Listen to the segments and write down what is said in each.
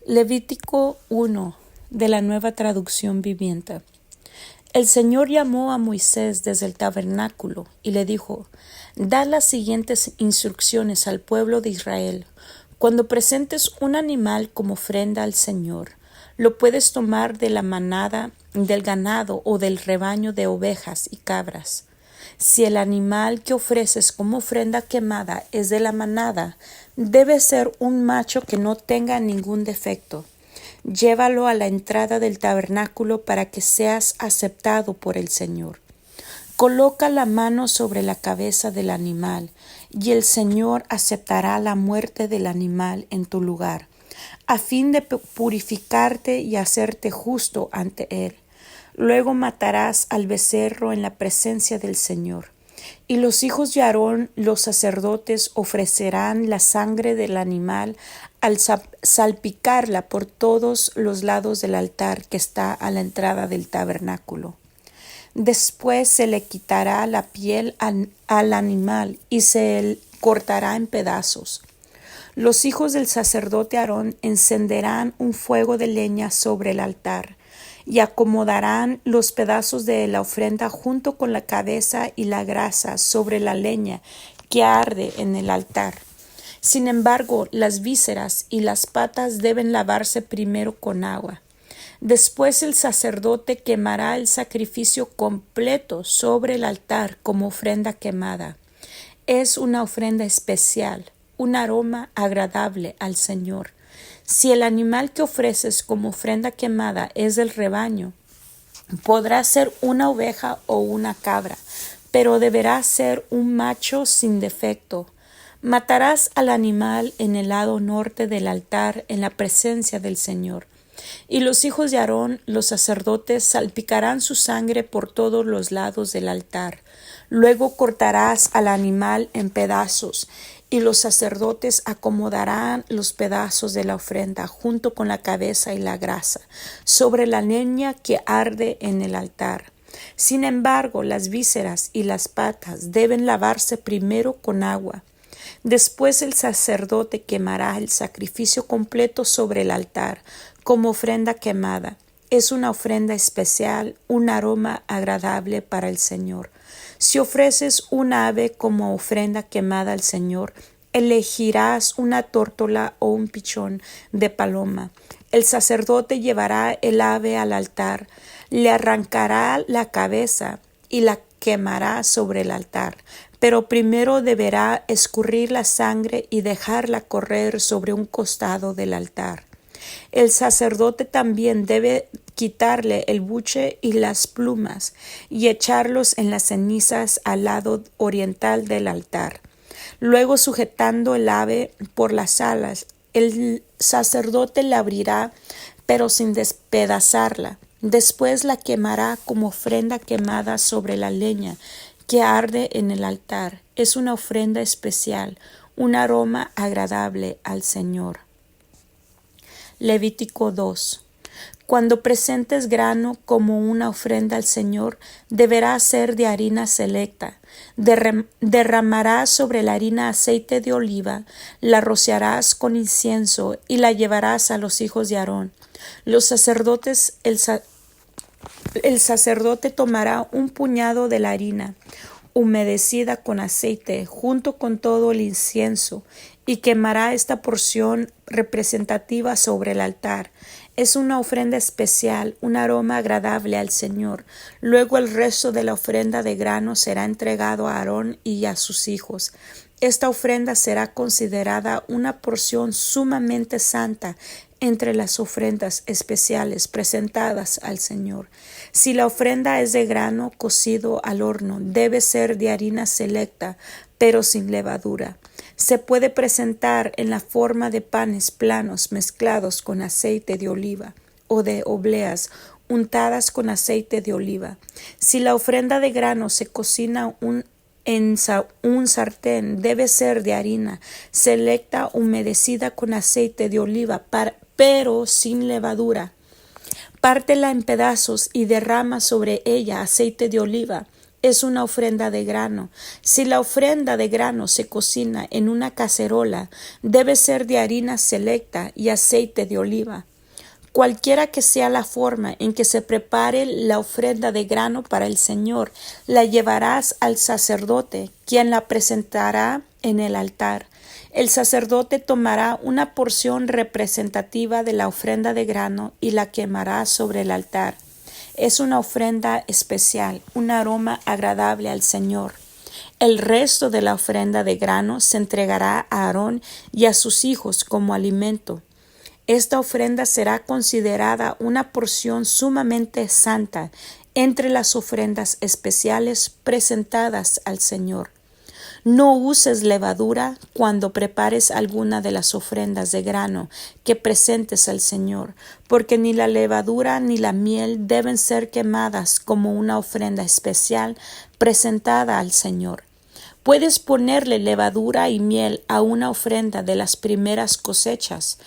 Levítico 1 de la Nueva Traducción Viviente. El Señor llamó a Moisés desde el tabernáculo y le dijo: Da las siguientes instrucciones al pueblo de Israel. Cuando presentes un animal como ofrenda al Señor, lo puedes tomar de la manada, del ganado o del rebaño de ovejas y cabras. Si el animal que ofreces como ofrenda quemada es de la manada, debe ser un macho que no tenga ningún defecto. Llévalo a la entrada del tabernáculo para que seas aceptado por el Señor. Coloca la mano sobre la cabeza del animal, y el Señor aceptará la muerte del animal en tu lugar, a fin de purificarte y hacerte justo ante Él. Luego matarás al becerro en la presencia del Señor. Y los hijos de Aarón, los sacerdotes, ofrecerán la sangre del animal al salpicarla por todos los lados del altar que está a la entrada del tabernáculo. Después se le quitará la piel al animal y se cortará en pedazos. Los hijos del sacerdote Aarón encenderán un fuego de leña sobre el altar y acomodarán los pedazos de la ofrenda junto con la cabeza y la grasa sobre la leña que arde en el altar. Sin embargo, las vísceras y las patas deben lavarse primero con agua. Después el sacerdote quemará el sacrificio completo sobre el altar como ofrenda quemada. Es una ofrenda especial, un aroma agradable al Señor. Si el animal que ofreces como ofrenda quemada es del rebaño, podrá ser una oveja o una cabra, pero deberá ser un macho sin defecto. Matarás al animal en el lado norte del altar en la presencia del Señor. Y los hijos de Aarón, los sacerdotes, salpicarán su sangre por todos los lados del altar. Luego cortarás al animal en pedazos, y los sacerdotes acomodarán los pedazos de la ofrenda junto con la cabeza y la grasa sobre la leña que arde en el altar. Sin embargo, las vísceras y las patas deben lavarse primero con agua. Después el sacerdote quemará el sacrificio completo sobre el altar como ofrenda quemada. Es una ofrenda especial, un aroma agradable para el Señor. Si ofreces un ave como ofrenda quemada al Señor, elegirás una tórtola o un pichón de paloma. El sacerdote llevará el ave al altar, le arrancará la cabeza y la quemará sobre el altar, pero primero deberá escurrir la sangre y dejarla correr sobre un costado del altar. El sacerdote también debe quitarle el buche y las plumas y echarlos en las cenizas al lado oriental del altar. Luego, sujetando el ave por las alas, el sacerdote la abrirá, pero sin despedazarla. Después la quemará como ofrenda quemada sobre la leña que arde en el altar. Es una ofrenda especial, un aroma agradable al Señor. Levítico 2. Cuando presentes grano como una ofrenda al Señor, deberá ser de harina selecta. Derramarás sobre la harina aceite de oliva, la rociarás con incienso y la llevarás a los hijos de Aarón. Los sacerdotes, el sacerdote tomará un puñado de la harina humedecida con aceite junto con todo el incienso y quemará esta porción representativa sobre el altar. Es una ofrenda especial, un aroma agradable al Señor. Luego el resto de la ofrenda de grano será entregado a Aarón y a sus hijos. Esta ofrenda será considerada una porción sumamente santa entre las ofrendas especiales presentadas al Señor. Si la ofrenda es de grano cocido al horno, debe ser de harina selecta, pero sin levadura. Se puede presentar en la forma de panes planos mezclados con aceite de oliva o de obleas untadas con aceite de oliva. Si la ofrenda de grano se cocina en un sartén, debe ser de harina selecta humedecida con aceite de oliva, pero sin levadura. Pártela en pedazos y derrama sobre ella aceite de oliva. es una ofrenda de grano. Si la ofrenda de grano se cocina en una cacerola, debe ser de harina selecta y aceite de oliva. Cualquiera que sea la forma en que se prepare la ofrenda de grano para el Señor, la llevarás al sacerdote, quien la presentará en el altar. El sacerdote tomará una porción representativa de la ofrenda de grano y la quemará sobre el altar. Es una ofrenda especial, un aroma agradable al Señor. El resto de la ofrenda de grano se entregará a Aarón y a sus hijos como alimento. Esta ofrenda será considerada una porción sumamente santa entre las ofrendas especiales presentadas al Señor. No uses levadura cuando prepares alguna de las ofrendas de grano que presentes al Señor, porque ni la levadura ni la miel deben ser quemadas como una ofrenda especial presentada al Señor. Puedes ponerle levadura y miel a una ofrenda de las primeras cosechas,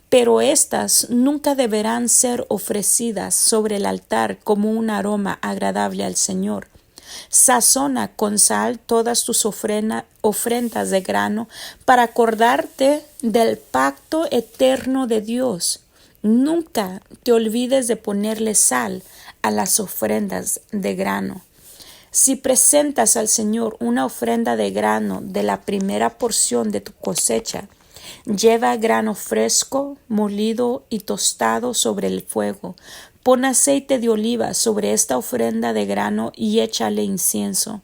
pero éstas nunca deberán ser ofrecidas sobre el altar como un aroma agradable al Señor. Sazona con sal todas tus ofrendas de grano para acordarte del pacto eterno de Dios. Nunca te olvides de ponerle sal a las ofrendas de grano. Si presentas al Señor una ofrenda de grano de la primera porción de tu cosecha, lleva grano fresco, molido y tostado sobre el fuego. Pon aceite de oliva sobre esta ofrenda de grano y échale incienso.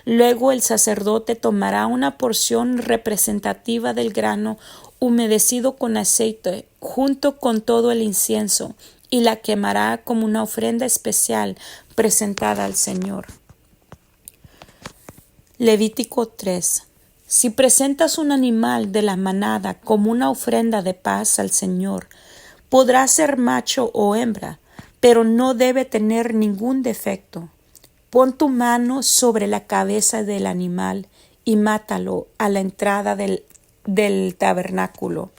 Luego el sacerdote tomará una porción representativa del grano humedecido con aceite, junto con todo el incienso, y la quemará como una ofrenda especial presentada al Señor. Levítico 3. Si presentas un animal de la manada como una ofrenda de paz al Señor, podrá ser macho o hembra, pero no debe tener ningún defecto. Pon tu mano sobre la cabeza del animal y mátalo a la entrada del tabernáculo.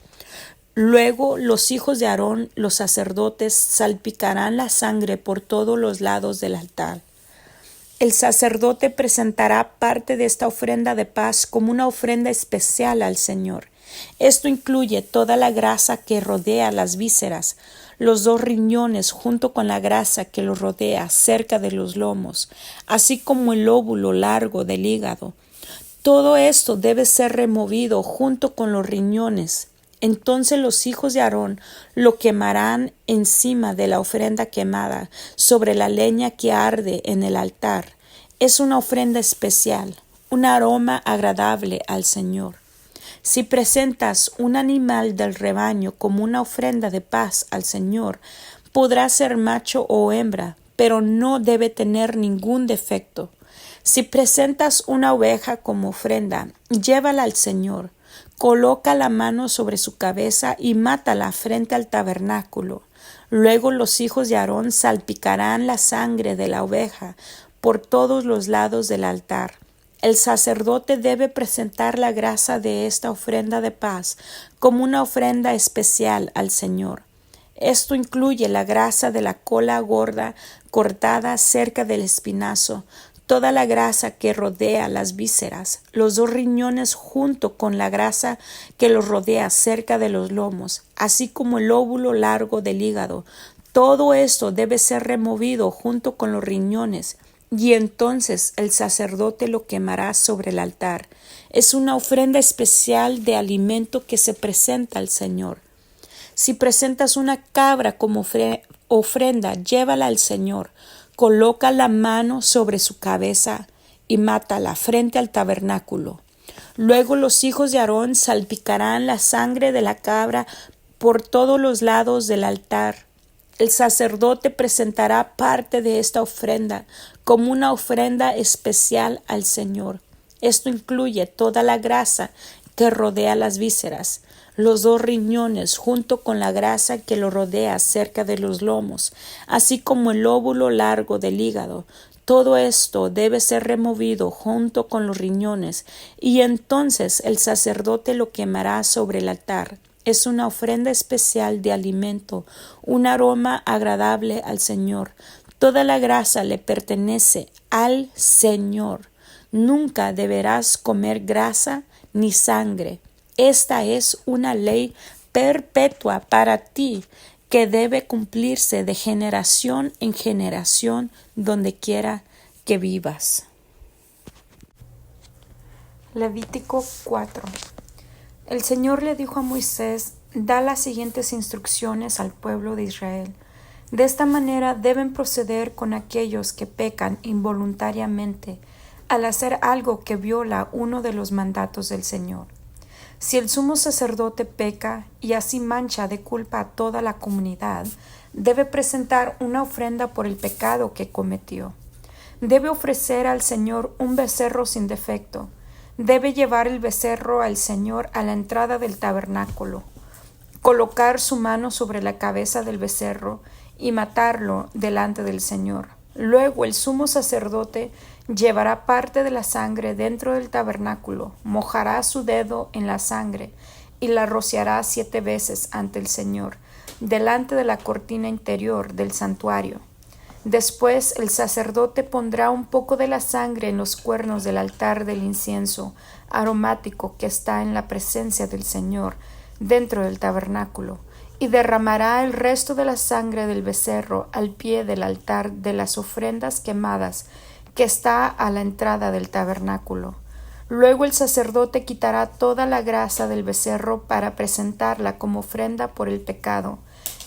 Luego los hijos de Aarón, los sacerdotes, salpicarán la sangre por todos los lados del altar. El sacerdote presentará parte de esta ofrenda de paz como una ofrenda especial al Señor. Esto incluye toda la grasa que rodea las vísceras, los 2 riñones junto con la grasa que los rodea cerca de los lomos, así como el lóbulo largo del hígado. Todo esto debe ser removido junto con los riñones. Entonces los hijos de Aarón lo quemarán encima de la ofrenda quemada, sobre la leña que arde en el altar. Es una ofrenda especial, un aroma agradable al Señor. Si presentas un animal del rebaño como una ofrenda de paz al Señor, podrá ser macho o hembra, pero no debe tener ningún defecto. Si presentas una oveja como ofrenda, llévala al Señor. Coloca la mano sobre su cabeza y mátala frente al tabernáculo. Luego los hijos de Aarón salpicarán la sangre de la oveja por todos los lados del altar. El sacerdote debe presentar la grasa de esta ofrenda de paz como una ofrenda especial al Señor. Esto incluye la grasa de la cola gorda cortada cerca del espinazo, toda la grasa que rodea las vísceras, los 2 riñones junto con la grasa que los rodea cerca de los lomos, así como el lóbulo largo del hígado. Todo esto debe ser removido junto con los riñones, y entonces el sacerdote lo quemará sobre el altar. Es una ofrenda especial de alimento que se presenta al Señor. Si presentas una cabra como ofrenda, llévala al Señor. Coloca la mano sobre su cabeza y mátala frente al tabernáculo. Luego los hijos de Aarón salpicarán la sangre de la cabra por todos los lados del altar. El sacerdote presentará parte de esta ofrenda como una ofrenda especial al Señor. Esto incluye toda la grasa que rodea las vísceras, los 2 riñones junto con la grasa que lo rodea cerca de los lomos, así como el lóbulo largo del hígado. Todo esto debe ser removido junto con los riñones, y entonces el sacerdote lo quemará sobre el altar. Es una ofrenda especial de alimento, un aroma agradable al Señor. Toda la grasa le pertenece al Señor. Nunca deberás comer grasa ni sangre. Esta es una ley perpetua para ti que debe cumplirse de generación en generación donde quiera que vivas. Levítico 4. El Señor le dijo a Moisés: da las siguientes instrucciones al pueblo de Israel. De esta manera deben proceder con aquellos que pecan involuntariamente al hacer algo que viola uno de los mandatos del Señor. Si el sumo sacerdote peca y así mancha de culpa a toda la comunidad, debe presentar una ofrenda por el pecado que cometió. Debe ofrecer al Señor un becerro sin defecto. Debe llevar el becerro al Señor a la entrada del tabernáculo, colocar su mano sobre la cabeza del becerro y matarlo delante del Señor. Luego el sumo sacerdote llevará parte de la sangre dentro del tabernáculo, mojará su dedo en la sangre y la rociará 7 veces ante el Señor, delante de la cortina interior del santuario. Después el sacerdote pondrá un poco de la sangre en los cuernos del altar del incienso aromático que está en la presencia del Señor dentro del tabernáculo, y derramará el resto de la sangre del becerro al pie del altar de las ofrendas quemadas que está a la entrada del tabernáculo. Luego el sacerdote quitará toda la grasa del becerro para presentarla como ofrenda por el pecado.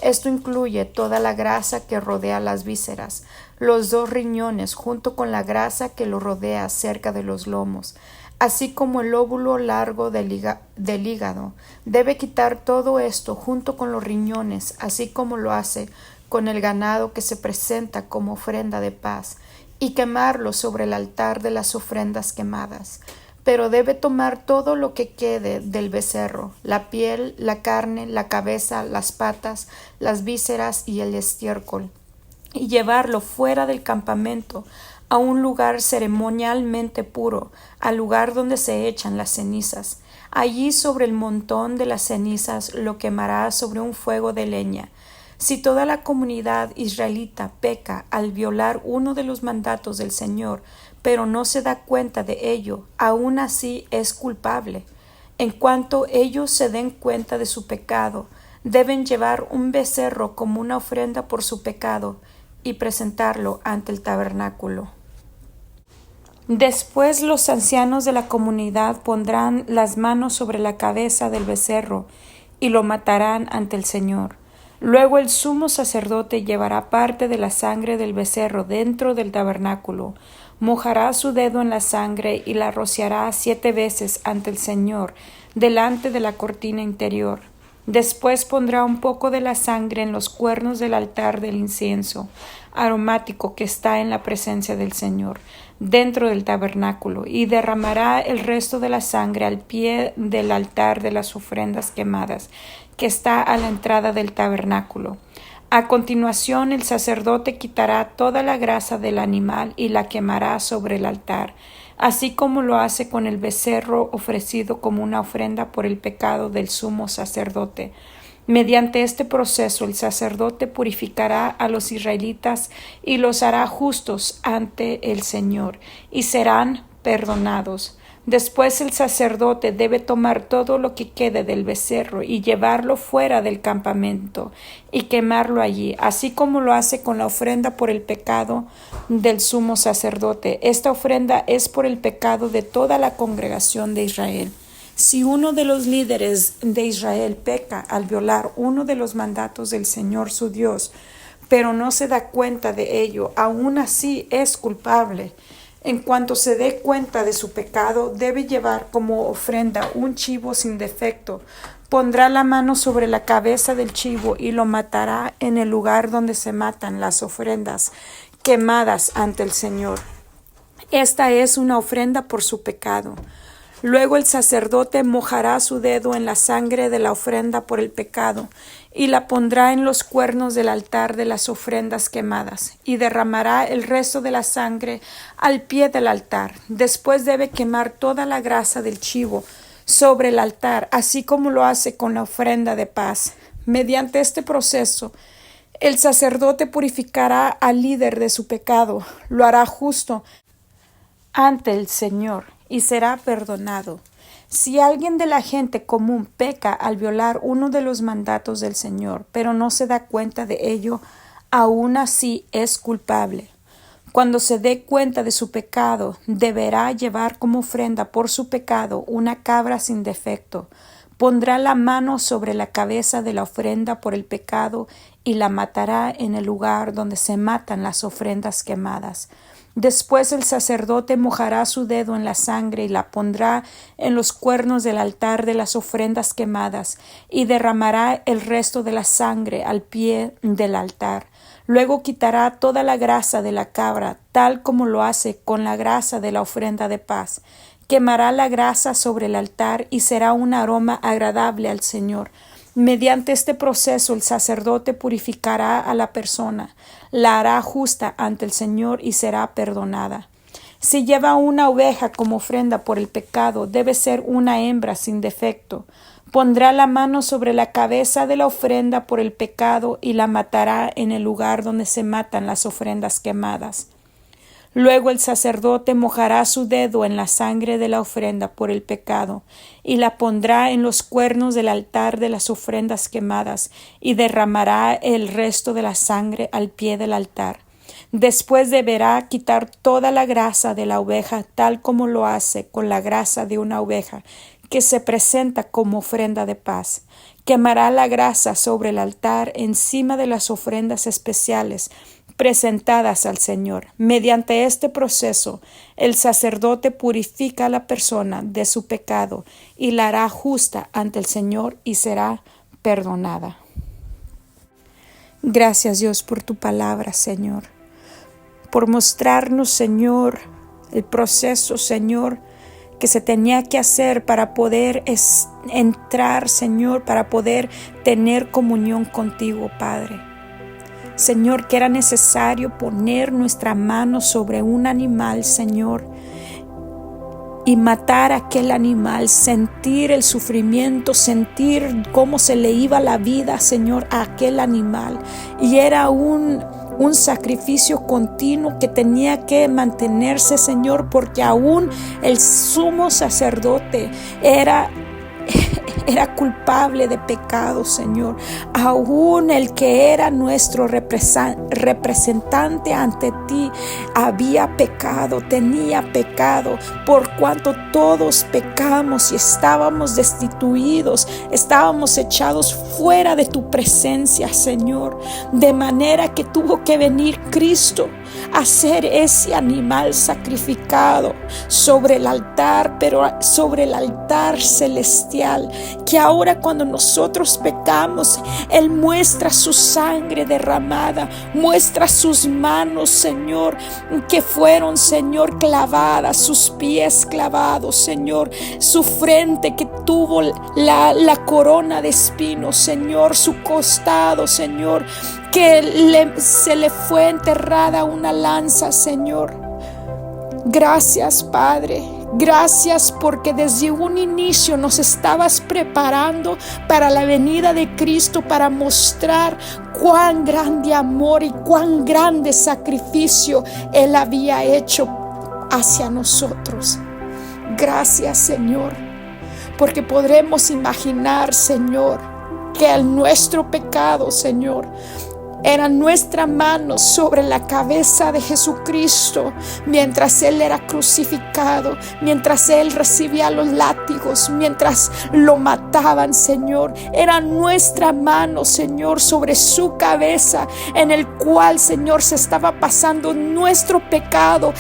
Esto incluye toda la grasa que rodea las vísceras, los 2 riñones junto con la grasa que lo rodea cerca de los lomos, así como el lóbulo largo del hígado. Debe quitar todo esto junto con los riñones, así como lo hace con el ganado que se presenta como ofrenda de paz, y quemarlo sobre el altar de las ofrendas quemadas. Pero debe tomar todo lo que quede del becerro, la piel, la carne, la cabeza, las patas, las vísceras y el estiércol, y llevarlo fuera del campamento a un lugar ceremonialmente puro, al lugar donde se echan las cenizas. Allí sobre el montón de las cenizas lo quemará sobre un fuego de leña. Si toda la comunidad israelita peca al violar uno de los mandatos del Señor, pero no se da cuenta de ello, aún así es culpable. En cuanto ellos se den cuenta de su pecado, deben llevar un becerro como una ofrenda por su pecado y presentarlo ante el tabernáculo. Después los ancianos de la comunidad pondrán las manos sobre la cabeza del becerro y lo matarán ante el Señor. Luego el sumo sacerdote llevará parte de la sangre del becerro dentro del tabernáculo, mojará su dedo en la sangre y la rociará 7 veces ante el Señor, delante de la cortina interior. Después pondrá un poco de la sangre en los cuernos del altar del incienso aromático que está en la presencia del Señor, dentro del tabernáculo, y derramará el resto de la sangre al pie del altar de las ofrendas quemadas, que está a la entrada del tabernáculo. A continuación el sacerdote quitará toda la grasa del animal y la quemará sobre el altar, así como lo hace con el becerro ofrecido como una ofrenda por el pecado del sumo sacerdote. Mediante este proceso el sacerdote purificará a los israelitas y los hará justos ante el Señor, y serán perdonados. Después el sacerdote debe tomar todo lo que quede del becerro y llevarlo fuera del campamento y quemarlo allí, así como lo hace con la ofrenda por el pecado del sumo sacerdote. Esta ofrenda es por el pecado de toda la congregación de Israel. Si uno de los líderes de Israel peca al violar uno de los mandatos del Señor su Dios, pero no se da cuenta de ello, aún así es culpable. En cuanto se dé cuenta de su pecado, debe llevar como ofrenda un chivo sin defecto. Pondrá la mano sobre la cabeza del chivo y lo matará en el lugar donde se matan las ofrendas quemadas ante el Señor. Esta es una ofrenda por su pecado. Luego el sacerdote mojará su dedo en la sangre de la ofrenda por el pecado y la pondrá en los cuernos del altar de las ofrendas quemadas y derramará el resto de la sangre al pie del altar. Después debe quemar toda la grasa del chivo sobre el altar, así como lo hace con la ofrenda de paz. Mediante este proceso, El sacerdote purificará al líder de su pecado, lo hará justo ante el Señor y será perdonado. Si alguien de la gente común peca al violar uno de los mandatos del Señor, pero no se da cuenta de ello, aún así es culpable. Cuando se dé cuenta de su pecado, deberá llevar como ofrenda por su pecado una cabra sin defecto. Pondrá la mano sobre la cabeza de la ofrenda por el pecado y la matará en el lugar donde se matan las ofrendas quemadas. Después el sacerdote mojará su dedo en la sangre y la pondrá en los cuernos del altar de las ofrendas quemadas y derramará el resto de la sangre al pie del altar. Luego quitará toda la grasa de la cabra, tal como lo hace con la grasa de la ofrenda de paz. Quemará la grasa sobre el altar y será un aroma agradable al Señor. Mediante este proceso el sacerdote purificará a la persona, la hará justa ante el Señor y será perdonada. Si lleva una oveja como ofrenda por el pecado, debe ser una hembra sin defecto. Pondrá la mano sobre la cabeza de la ofrenda por el pecado y la matará en el lugar donde se matan las ofrendas quemadas. Luego el sacerdote mojará su dedo en la sangre de la ofrenda por el pecado y la pondrá en los cuernos del altar de las ofrendas quemadas y derramará el resto de la sangre al pie del altar. Después deberá quitar toda la grasa de la oveja tal como lo hace con la grasa de una oveja que se presenta como ofrenda de paz. Quemará la grasa sobre el altar encima de las ofrendas especiales presentadas al Señor. Mediante este proceso, el sacerdote purifica a la persona de su pecado y la hará justa ante el Señor y será perdonada. Gracias, Dios, por tu palabra, Señor, por mostrarnos, Señor, el proceso, Señor, que se tenía que hacer para poder entrar, Señor, para poder tener comunión contigo, Padre. Señor, que era necesario poner nuestra mano sobre un animal, Señor, y matar a aquel animal, sentir el sufrimiento, sentir cómo se le iba la vida, Señor, a aquel animal. Y era un sacrificio continuo que tenía que mantenerse, Señor, porque aún el sumo sacerdote era culpable de pecado, Señor. Aún el que era nuestro representante ante ti había pecado, tenía pecado, por cuanto todos pecamos y estábamos destituidos, estábamos echados fuera de tu presencia, Señor. De manera que tuvo que venir Cristo a ser ese animal sacrificado sobre el altar, pero sobre el altar celestial, que ahora cuando nosotros pecamos, Él muestra su sangre derramada, muestra sus manos, Señor, que fueron, Señor, clavadas, sus pies clavados, Señor, su frente que tuvo la corona de espinos, Señor, su costado, Señor, que se le fue enterrada una lanza, Señor. Gracias, Padre. Gracias porque desde un inicio nos estabas preparando para la venida de Cristo, para mostrar cuán grande amor y cuán grande sacrificio Él había hecho hacia nosotros. Gracias, Señor, porque podremos imaginar, Señor, que nuestro pecado, Señor, era nuestra mano sobre la cabeza de Jesucristo mientras Él era crucificado, mientras Él recibía los látigos, mientras lo mataban, Señor. Era nuestra mano, Señor, sobre su cabeza, en el cual, Señor, se estaba pasando nuestro pecado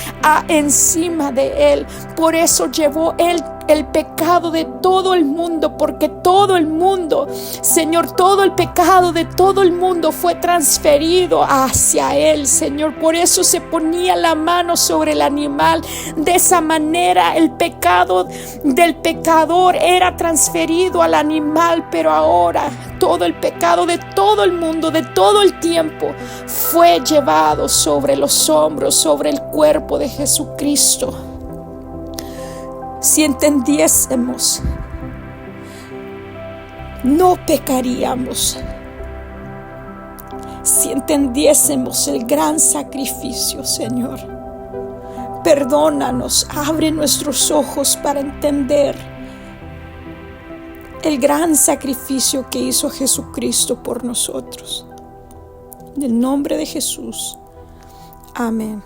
encima de Él. Por eso llevó Él el pecado de todo el mundo, porque todo el mundo, Señor, todo el pecado de todo el mundo fue transferido hacia Él, Señor. Por eso se ponía la mano sobre el animal. De esa manera el pecado del pecador era transferido al animal, pero ahora todo el pecado de todo el mundo, de todo el tiempo, fue llevado sobre los hombros, sobre el cuerpo de Jesucristo. Si entendiésemos, no pecaríamos. si entendiésemos el gran sacrificio, Señor. Perdónanos, abre nuestros ojos para entender el gran sacrificio que hizo Jesucristo por nosotros. En el nombre de Jesús. Amén.